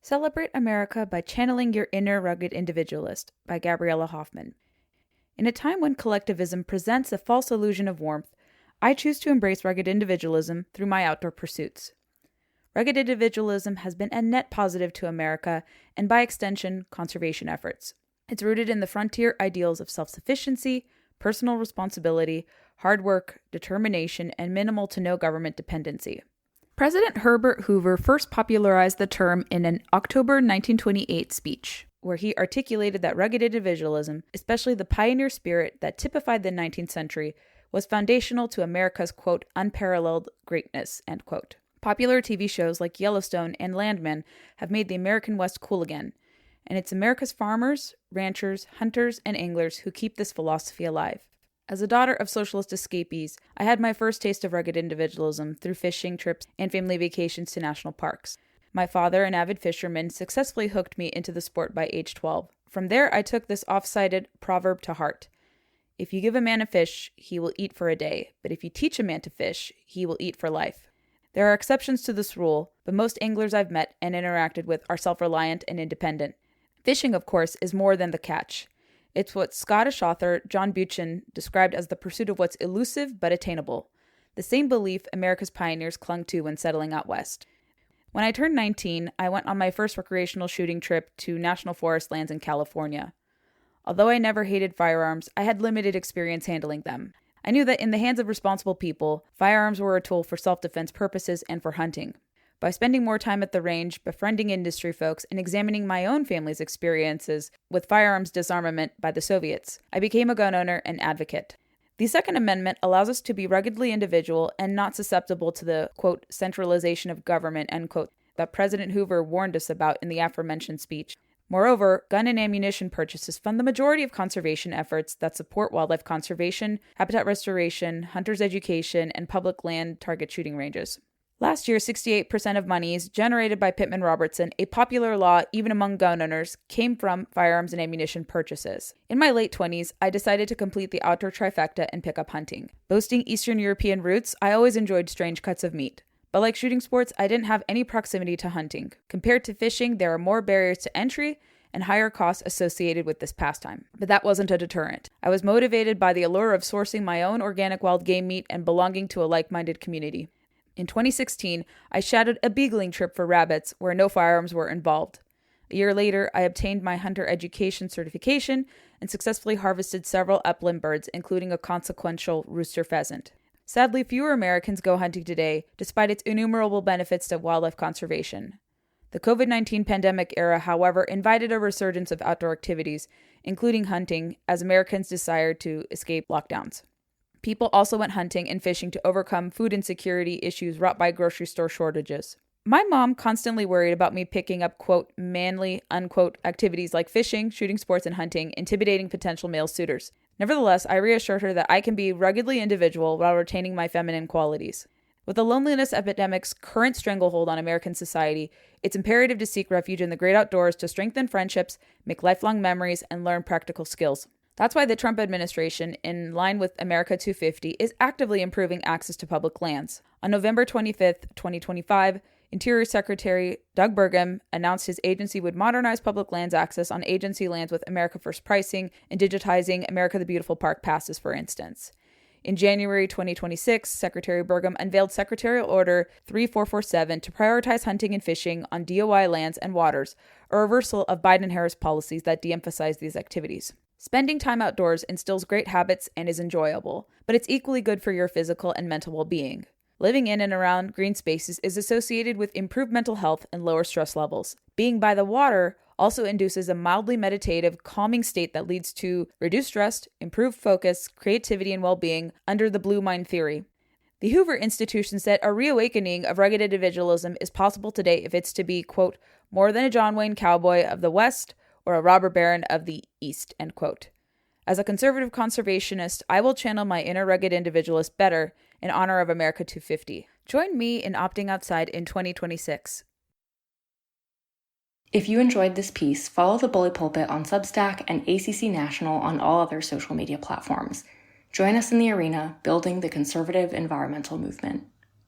Celebrate America by Channeling Your Inner Rugged Individualist by Gabriella Hoffman. In a time when collectivism presents a false illusion of warmth, I choose to embrace rugged individualism through my outdoor pursuits. Rugged individualism has been a net positive to America and, by extension, conservation efforts. It's rooted in the frontier ideals of self-sufficiency, personal responsibility, hard work, determination, and minimal to no government dependency. President Herbert Hoover first popularized the term in an October 1928 speech, where he articulated that rugged individualism, especially the pioneer spirit that typified the 19th century, was foundational to America's, quote, unparalleled greatness, end quote. Popular TV shows like Yellowstone and Landman have made the American West cool again, and it's America's farmers, ranchers, hunters, and anglers who keep this philosophy alive. As a daughter of socialist escapees, I had my first taste of rugged individualism through fishing trips and family vacations to national parks. My father, an avid fisherman, successfully hooked me into the sport by age 12. From there, I took this oft-cited proverb to heart. If you give a man a fish, he will eat for a day, but if you teach a man to fish, he will eat for life. There are exceptions to this rule, but most anglers I've met and interacted with are self-reliant and independent. Fishing, of course, is more than the catch. It's what Scottish author John Buchan described as the pursuit of what's elusive but attainable, the same belief America's pioneers clung to when settling out west. When I turned 19, I went on my first recreational shooting trip to national forest lands in California. Although I never hated firearms, I had limited experience handling them. I knew that in the hands of responsible people, firearms were a tool for self-defense purposes and for hunting. By spending more time at the range, befriending industry folks, and examining my own family's experiences with firearms disarmament by the Soviets, I became a gun owner and advocate. The Second Amendment allows us to be ruggedly individual and not susceptible to the, quote, centralization of government, end quote, that President Hoover warned us about in the aforementioned speech. Moreover, gun and ammunition purchases fund the majority of conservation efforts that support wildlife conservation, habitat restoration, hunters' education, and public land target shooting ranges. Last year, 68% of monies generated by Pittman-Robertson, a popular law even among gun owners, came from firearms and ammunition purchases. In my late 20s, I decided to complete the outdoor trifecta and pick up hunting. Boasting Eastern European roots, I always enjoyed strange cuts of meat. But like shooting sports, I didn't have any proximity to hunting. Compared to fishing, there are more barriers to entry and higher costs associated with this pastime. But that wasn't a deterrent. I was motivated by the allure of sourcing my own organic wild game meat and belonging to a like-minded community. In 2016, I shadowed a beagling trip for rabbits where no firearms were involved. A year later, I obtained my hunter education certification and successfully harvested several upland birds, including a consequential rooster pheasant. Sadly, fewer Americans go hunting today, despite its innumerable benefits to wildlife conservation. The COVID-19 pandemic era, however, invited a resurgence of outdoor activities, including hunting, as Americans desired to escape lockdowns. People also went hunting and fishing to overcome food insecurity issues wrought by grocery store shortages. My mom constantly worried about me picking up, quote, manly, unquote, activities like fishing, shooting sports, and hunting, intimidating potential male suitors. Nevertheless, I reassured her that I can be ruggedly individual while retaining my feminine qualities. With the loneliness epidemic's current stranglehold on American society, it's imperative to seek refuge in the great outdoors to strengthen friendships, make lifelong memories, and learn practical skills. That's why the Trump administration, in line with America 250, is actively improving access to public lands. On November 25, 2025, Interior Secretary Doug Burgum announced his agency would modernize public lands access on agency lands with America First pricing and digitizing America the Beautiful Park passes, for instance. In January 2026, Secretary Burgum unveiled Secretarial Order 3447 to prioritize hunting and fishing on DOI lands and waters, a reversal of Biden-Harris policies that de-emphasize these activities. Spending time outdoors instills great habits and is enjoyable, but it's equally good for your physical and mental well-being. Living in and around green spaces is associated with improved mental health and lower stress levels. Being by the water also induces a mildly meditative, calming state that leads to reduced stress, improved focus, creativity, and well-being under the blue mind theory. The Hoover Institution said a reawakening of rugged individualism is possible today if it's to be, quote, more than a John Wayne cowboy of the West or a robber baron of the East, end quote. As a conservative conservationist, I will channel my inner rugged individualist better in honor of America 250. Join me in opting outside in 2026. If you enjoyed this piece, follow the Bully Pulpit on Substack and ACC National on all other social media platforms. Join us in the arena, building the conservative environmental movement.